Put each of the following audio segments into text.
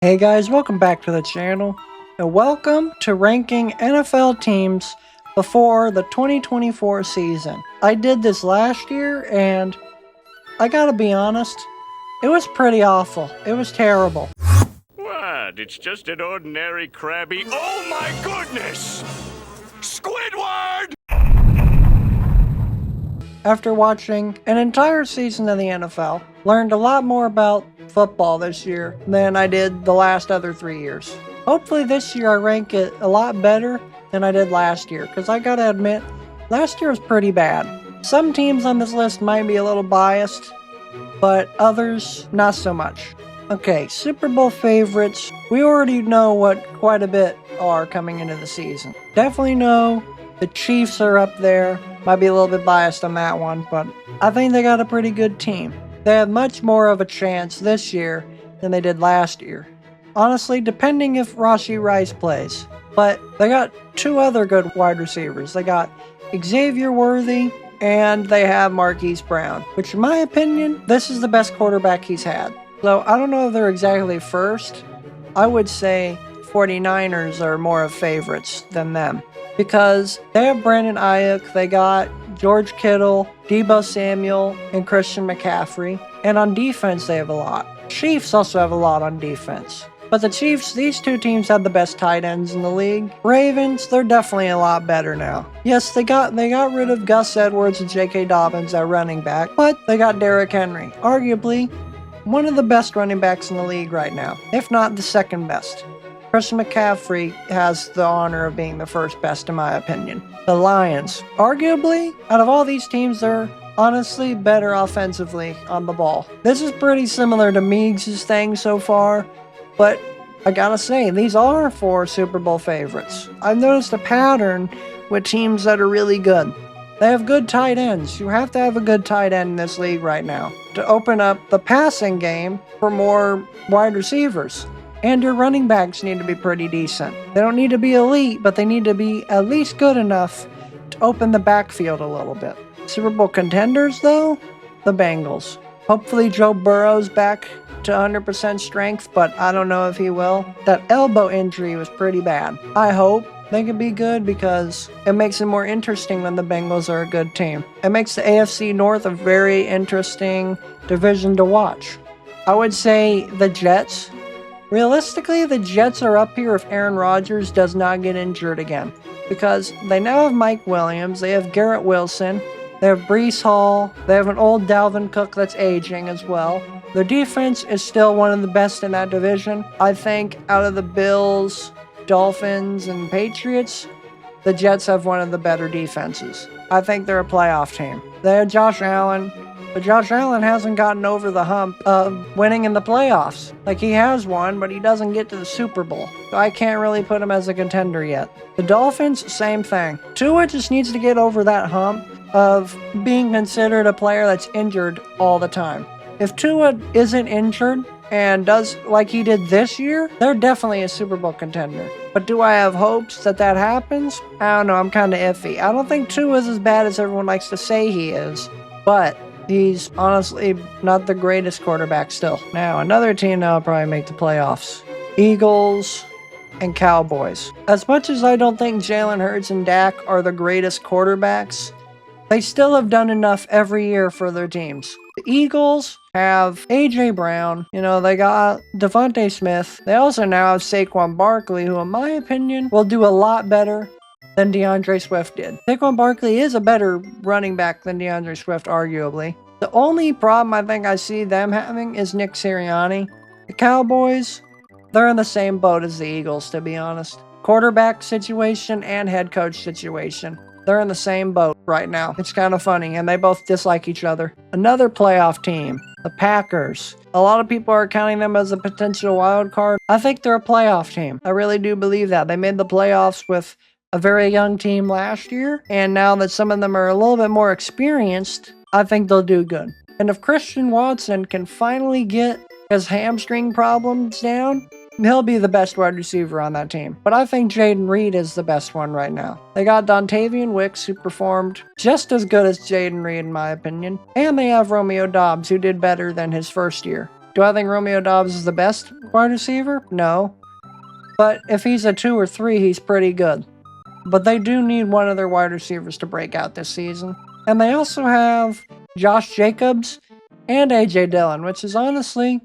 Hey guys, welcome back to the channel, and welcome to ranking NFL teams before the 2024 season. I did this last year, and I gotta be honest, it was pretty awful. It was terrible. What? It's just an ordinary crabby. Oh my goodness! Squidward! After watching an entire season of the NFL, learned a lot more about football this year than I did the last other 3 years. Hopefully this year I rank it a lot better than I did last year, because I gotta admit, last year was pretty bad. Some teams on this list might be a little biased, but others not so much. Okay, Super Bowl favorites. We already know what quite a bit are coming into the season. Definitely know the Chiefs are up there. Might be a little bit biased on that one, but I think they got a pretty good team. They have much more of a chance this year than they did last year. Honestly, depending if Rashee Rice plays. But they got two other good wide receivers. They got Xavier Worthy, and they have Marquise Brown, which in my opinion, this is the best quarterback he's had. So I don't know if they're exactly first. I would say 49ers are more of favorites than them, because they have Brandon Ayuk, they got George Kittle, Deebo Samuel, and Christian McCaffrey. And on defense, they have a lot. Chiefs also have a lot on defense. But the Chiefs, these two teams have the best tight ends in the league. Ravens, they're definitely a lot better now. Yes, they got rid of Gus Edwards and J.K. Dobbins at running back, but they got Derrick Henry, arguably one of the best running backs in the league right now, if not the second best. Christian McCaffrey has the honor of being the first best in my opinion. The Lions, arguably, out of all these teams, they're honestly better offensively on the ball. This is pretty similar to Meigs' thing so far, but I gotta say, these are four Super Bowl favorites. I've noticed a pattern with teams that are really good. They have good tight ends. You have to have a good tight end in this league right now to open up the passing game for more wide receivers. And your running backs need to be pretty decent. They don't need to be elite, but they need to be at least good enough to open the backfield a little bit. Super Bowl contenders, though, the Bengals. Hopefully Joe Burrow's back to 100% strength, but I don't know if he will. That elbow injury was pretty bad. I hope they can be good because it makes it more interesting when the Bengals are a good team. It makes the AFC North a very interesting division to watch. I would say the Jets. Realistically, the Jets are up here if Aaron Rodgers does not get injured again, because they now have Mike Williams, they have Garrett Wilson, they have Breece Hall, they have an old Dalvin Cook that's aging as well. Their defense is still one of the best in that division. I think out of the Bills, Dolphins, and Patriots, the Jets have one of the better defenses. I think they're a playoff team. They have Josh Allen, but Josh Allen hasn't gotten over the hump of winning in the playoffs. Like, he has won, but he doesn't get to the Super Bowl. So I can't really put him as a contender yet. The Dolphins, same thing. Tua just needs to get over that hump of being considered a player that's injured all the time. If Tua isn't injured and does like he did this year, they're definitely a Super Bowl contender. But do I have hopes that that happens? I don't know, I'm kind of iffy. I don't think Tua's as bad as everyone likes to say he is, but he's honestly not the greatest quarterback still. Now, another team that'll probably make the playoffs. Eagles and Cowboys. As much as I don't think Jalen Hurts and Dak are the greatest quarterbacks, they still have done enough every year for their teams. The Eagles have A.J. Brown. They got Devontae Smith. They also now have Saquon Barkley, who in my opinion will do a lot better than DeAndre Swift did. Saquon Barkley is a better running back than DeAndre Swift, arguably. The only problem I think I see them having is Nick Sirianni. The Cowboys, they're in the same boat as the Eagles, to be honest. Quarterback situation and head coach situation. They're in the same boat right now. It's kind of funny, and they both dislike each other. Another playoff team, the Packers. A lot of people are counting them as a potential wild card. I think they're a playoff team. I really do believe that. They made the playoffs with a very young team last year, and now that some of them are a little bit more experienced, I think they'll do good. And if Christian Watson can finally get his hamstring problems down, he'll be the best wide receiver on that team. But I think Jaden Reed is the best one right now. They got Dontavian Wicks, who performed just as good as Jaden Reed in my opinion. And they have Romeo Doubs, who did better than his first year. Do I think Romeo Dobbs is the best wide receiver? No. But if he's a 2 or 3, he's pretty good. But they do need one of their wide receivers to break out this season. And they also have Josh Jacobs and A.J. Dillon, which is honestly,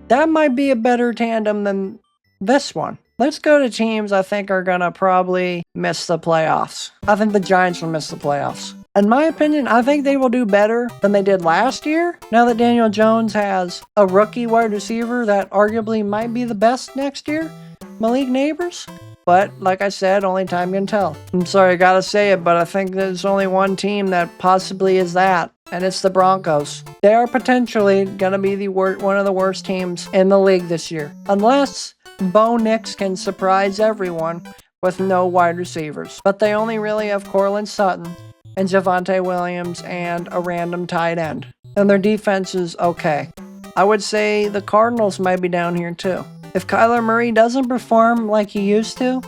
that might be a better tandem than this one. Let's go to teams I think are going to probably miss the playoffs. I think the Giants will miss the playoffs. In my opinion, I think they will do better than they did last year. Now that Daniel Jones has a rookie wide receiver that arguably might be the best next year, Malik Neighbors. But like I said, only time can tell. I'm sorry, I gotta say it, but I think there's only one team that possibly is that, and it's the Broncos. They are potentially gonna be one of the worst teams in the league this year, unless Bo Nix can surprise everyone with no wide receivers. But they only really have Courtland Sutton and Javonte Williams and a random tight end. And their defense is okay. I would say the Cardinals might be down here too. If Kyler Murray doesn't perform like he used to,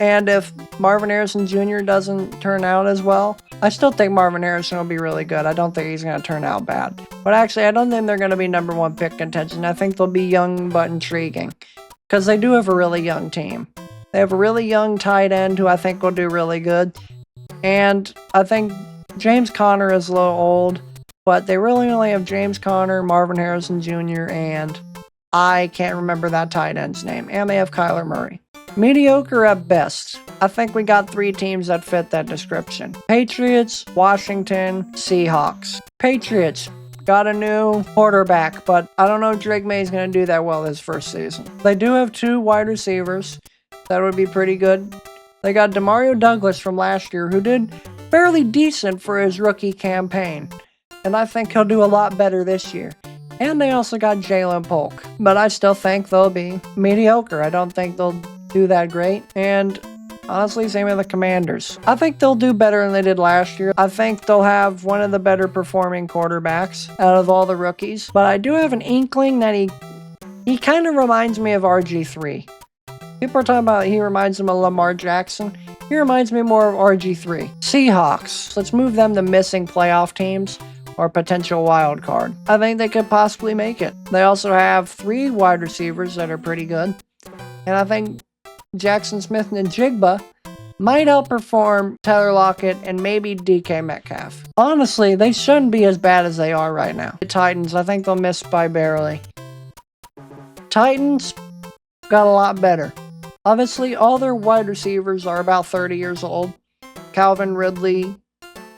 and if Marvin Harrison Jr. doesn't turn out as well, I still think Marvin Harrison will be really good. I don't think he's going to turn out bad. But actually, I don't think they're going to be number 1 pick contention. I think they'll be young but intriguing. Because they do have a really young team. They have a really young tight end who I think will do really good. And I think James Conner is a little old, but they really only have James Conner, Marvin Harrison Jr., and I can't remember that tight end's name. And they have Kyler Murray. Mediocre at best. I think we got 3 teams that fit that description. Patriots, Washington, Seahawks. Patriots got a new quarterback, but I don't know if Drake May is going to do that well this first season. They do have 2 wide receivers. That would be pretty good. They got Demario Douglas from last year, who did fairly decent for his rookie campaign. And I think he'll do a lot better this year. And they also got Jalen Polk. But I still think they'll be mediocre. I don't think they'll do that great. And honestly, same with the Commanders. I think they'll do better than they did last year. I think they'll have one of the better performing quarterbacks out of all the rookies. But I do have an inkling that he kind of reminds me of RG3. People are talking about he reminds them of Lamar Jackson. He reminds me more of RG3. Seahawks. Let's move them to missing playoff teams or potential wild card. I think they could possibly make it. They also have 3 wide receivers that are pretty good. And I think Jackson Smith and Jigba might outperform Tyler Lockett and maybe DK Metcalf. Honestly, they shouldn't be as bad as they are right now. The Titans, I think they'll miss by barely. Titans got a lot better. Obviously, all their wide receivers are about 30 years old. Calvin Ridley,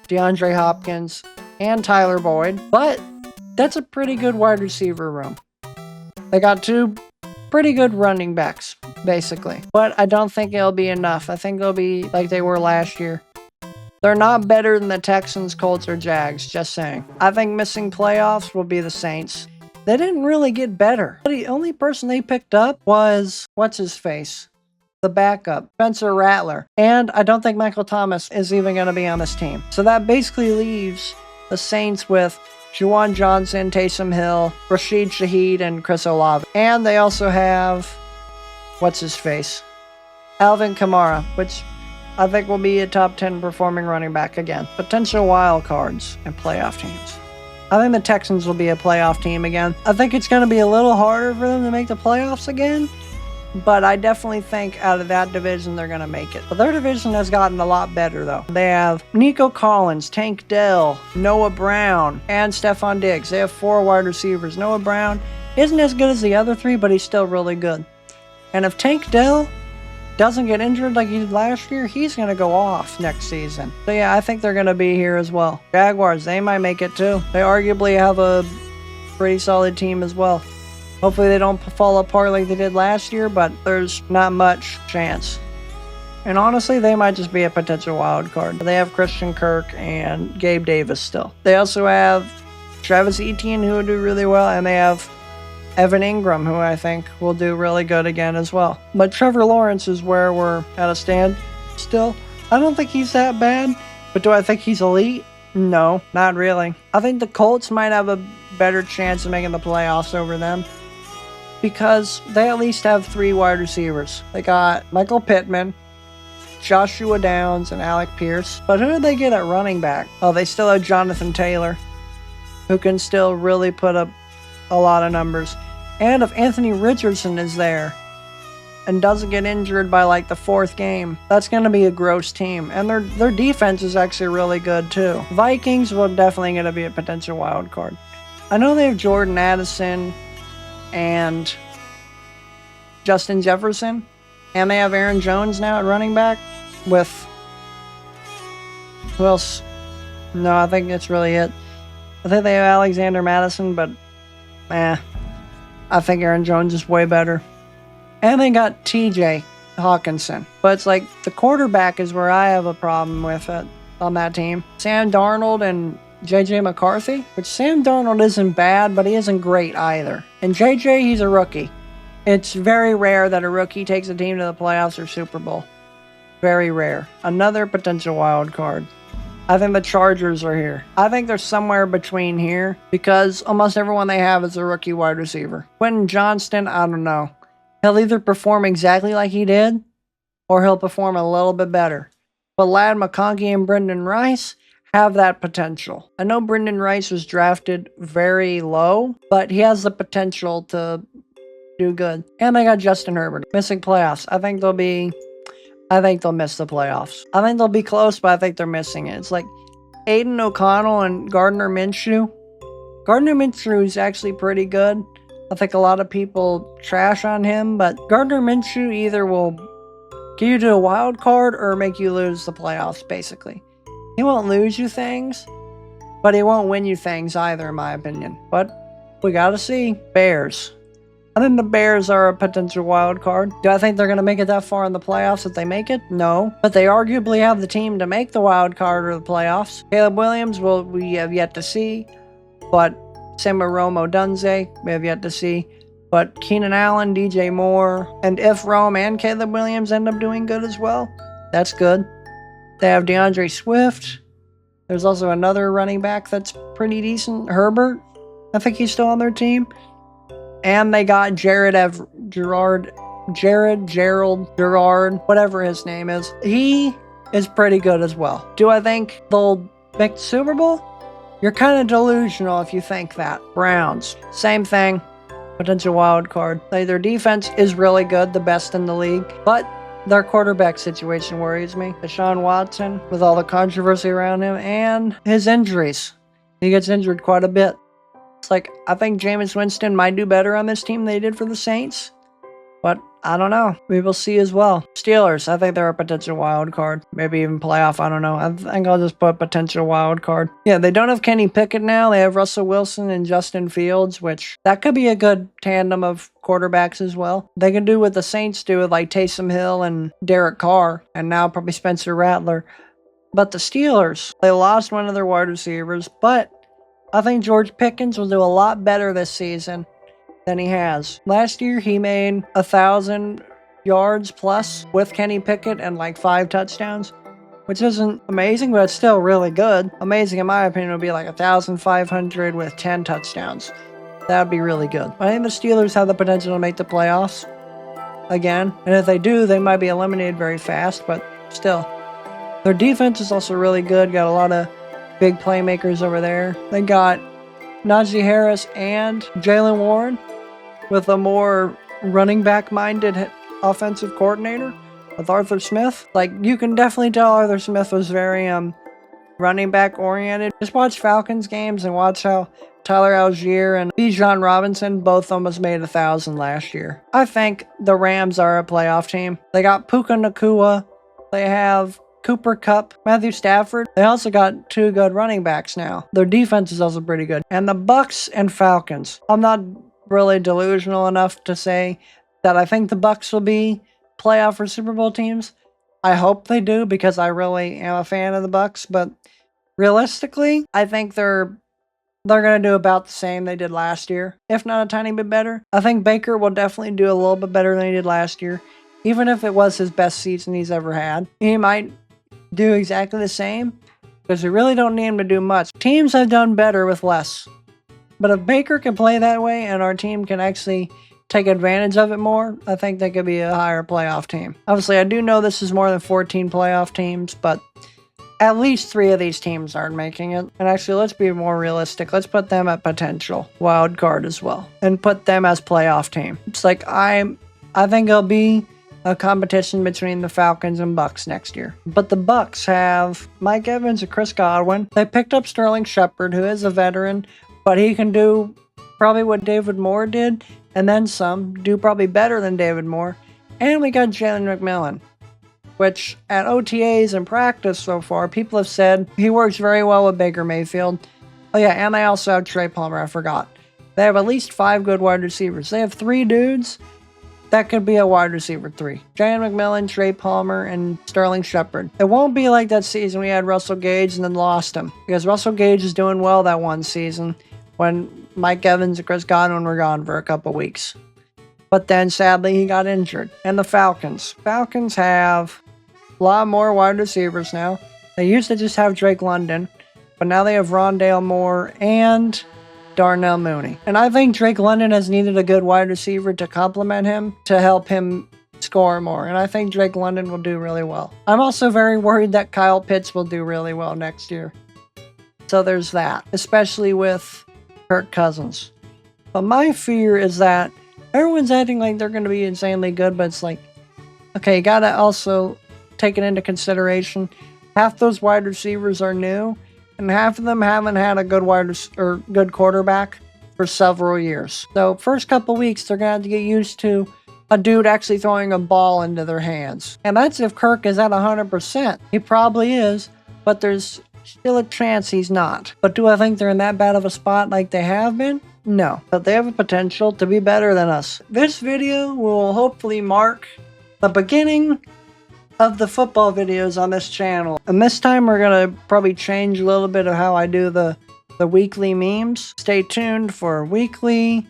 DeAndre Hopkins, and Tyler Boyd. But that's a pretty good wide receiver room. They got 2 pretty good running backs, basically. But I don't think it'll be enough. I think they'll be like they were last year. They're not better than the Texans, Colts, or Jags, just saying. I think missing playoffs will be the Saints. They didn't really get better. The only person they picked up was, what's-his-face? The backup, Spencer Rattler. And I don't think Michael Thomas is even going to be on this team. So that basically leaves the Saints with Juwan Johnson, Taysom Hill, Rashid Shaheed, and Chris Olave. And they also have, what's-his-face? Alvin Kamara, which I think will be a top 10 performing running back again. Potential wild cards and playoff teams. I think the Texans will be a playoff team again. I think it's going to be a little harder for them to make the playoffs again. But I definitely think out of that division, they're going to make it. But their division has gotten a lot better, though. They have Nico Collins, Tank Dell, Noah Brown, and Stephon Diggs. They have 4 wide receivers. Noah Brown isn't as good as the other 3, but he's still really good. And if Tank Dell doesn't get injured like he did last year, he's going to go off next season. So yeah, I think they're going to be here as well. Jaguars, they might make it too. They arguably have a pretty solid team as well. Hopefully they don't fall apart like they did last year, but there's not much chance. And honestly, they might just be a potential wild card. They have Christian Kirk and Gabe Davis still. They also have Travis Etienne, who will do really well, and they have Evan Ingram, who I think will do really good again as well. But Trevor Lawrence is where we're at a stand still. I don't think he's that bad, but do I think he's elite? No, not really. I think the Colts might have a better chance of making the playoffs over them, because they at least have 3 wide receivers. They got Michael Pittman, Joshua Downs, and Alec Pierce. But who did they get at running back? Oh, they still have Jonathan Taylor, who can still really put up a lot of numbers. And if Anthony Richardson is there and doesn't get injured by like the 4th game, that's going to be a gross team. And their defense is actually really good too. Vikings will definitely going to be a potential wild card. I know they have Jordan Addison and Justin Jefferson, and they have Aaron Jones now at running back with, who else? No, I think that's really it. I think they have Alexander Madison, but I think Aaron Jones is way better. And they got TJ Hawkinson. But it's like the quarterback is where I have a problem with it on that team. Sam Darnold and JJ McCarthy, which Sam Darnold isn't bad, but he isn't great either. And JJ, he's a rookie. It's very rare that a rookie takes a team to the playoffs or Super Bowl. Very rare. Another potential wild card. I think the Chargers are here. I think they're somewhere between here because almost everyone they have is a rookie wide receiver. Quentin Johnston, I don't know. He'll either perform exactly like he did or he'll perform a little bit better. But Ladd McConkey and Brendan Rice have that potential. I know Brendan Rice was drafted very low, but he has the potential to do good. And they got Justin Herbert. Missing playoffs. I think they'll miss the playoffs. I think they'll be close, but I think they're missing it. It's like Aiden O'Connell and Gardner Minshew. Gardner Minshew is actually pretty good. I think a lot of people trash on him, but Gardner Minshew either will get you to a wild card or make you lose the playoffs, basically. He won't lose you things, but he won't win you things either, in my opinion. But we gotta see. Bears. I think the Bears are a potential wild card. Do I think they're going to make it that far in the playoffs if they make it? No. But they arguably have the team to make the wild card or the playoffs. Caleb Williams, we have yet to see. But same with Rome Odunze, we have yet to see. But Keenan Allen, DJ Moore, and if Rome and Caleb Williams end up doing good as well, that's good. They have DeAndre Swift. There's also another running back that's pretty decent, Herbert. I think he's still on their team. And they got Gerald Gerard, whatever his name is. He is pretty good as well. Do I think they'll make the Super Bowl? You're kind of delusional if you think that. Browns, same thing. Potential wild card. Their defense is really good, the best in the league. But their quarterback situation worries me. Deshaun Watson, with all the controversy around him, and his injuries. He gets injured quite a bit. It's like, I think Jameis Winston might do better on this team than they did for the Saints. But I don't know. We will see as well. Steelers, I think they're a potential wild card. Maybe even playoff, I don't know. I think I'll just put potential wild card. Yeah, they don't have Kenny Pickett now. They have Russell Wilson and Justin Fields, which that could be a good tandem of quarterbacks as well. They can do what the Saints do with like Taysom Hill and Derek Carr, and now probably Spencer Rattler. But the Steelers, they lost one of their wide receivers, but I think George Pickens will do a lot better this season than he has. Last year, he made 1,000 yards plus with Kenny Pickett and like 5 touchdowns, which isn't amazing, but it's still really good. Amazing, in my opinion, would be like 1,500 with 10 touchdowns. That would be really good. I think the Steelers have the potential to make the playoffs again, and if they do, they might be eliminated very fast, but still. Their defense is also really good. Got a lot of big playmakers over there. They got Najee Harris and Jaylen Warren with a more running back minded offensive coordinator with Arthur Smith. Like, you can definitely tell Arthur Smith was very running back oriented. Just watch Falcons games and watch how Tyler Algier and Bijan Robinson both almost made 1,000 last year. I think the Rams are a playoff team. They got Puka Nacua. They have Cooper Kupp, Matthew Stafford. They also got 2 good running backs now. Their defense is also pretty good. And the Bucks and Falcons. I'm not really delusional enough to say that I think the Bucks will be playoff or Super Bowl teams. I hope they do because I really am a fan of the Bucks. But realistically, I think they're going to do about the same they did last year, if not a tiny bit better. I think Baker will definitely do a little bit better than he did last year, even if it was his best season he's ever had. He might do exactly the same because we really don't need him to do much. Teams have done better with less. But if Baker can play that way and our team can actually take advantage of it more, I think they could be a higher playoff team. Obviously, I do know this is more than 14 playoff teams, but at least 3 of these teams aren't making it. And actually, let's be more realistic. Let's put them at potential wild card as well, and put them as playoff team. It's like I think it'll be a competition between the Falcons and Bucks next year. But the Bucks have Mike Evans and Chris Godwin. They picked up Sterling Shepard, who is a veteran, but he can do probably what David Moore did, and then some. Do probably better than David Moore. And we got Jalen McMillan, which at OTAs and practice so far, people have said he works very well with Baker Mayfield. Oh yeah, and they also have Trey Palmer, I forgot. They have at least 5 good wide receivers. They have 3 dudes that could be a wide receiver 3. Jalen McMillan, Trey Palmer, and Sterling Shepard. It won't be like that season we had Russell Gage and then lost him, because Russell Gage is doing well that one season when Mike Evans and Chris Godwin were gone for a couple weeks. But then sadly he got injured. And the Falcons. Falcons have a lot more wide receivers now. They used to just have Drake London, but now they have Rondale Moore and Darnell Mooney. And I think Drake London has needed a good wide receiver to complement him, to help him score more. And I think Drake London will do really well. I'm also very worried that Kyle Pitts will do really well next year. So there's that, especially with Kirk Cousins. But my fear is that everyone's acting like they're going to be insanely good, but it's like, okay, you got to also take it into consideration. Half those wide receivers are new, and half of them haven't had a good quarterback for several years. So first couple weeks, they're going to have to get used to a dude actually throwing a ball into their hands. And that's if Kirk is at 100%. He probably is, but there's still a chance he's not. But do I think they're in that bad of a spot like they have been? No, but they have a potential to be better than us. This video will hopefully mark the beginning of the football videos on this channel. And this time we're going to probably change a little bit of how I do the weekly memes. Stay tuned for weekly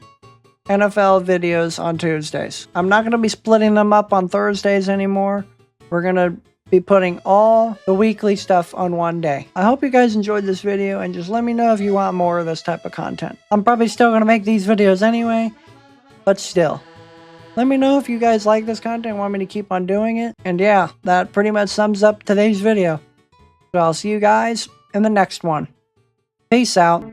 NFL videos on Tuesdays. I'm not going to be splitting them up on Thursdays anymore. We're going to be putting all the weekly stuff on one day. I hope you guys enjoyed this video, and just let me know if you want more of this type of content. I'm probably still going to make these videos anyway, but still. Let me know if you guys like this content and want me to keep on doing it. And yeah, that pretty much sums up today's video. So I'll see you guys in the next one. Peace out.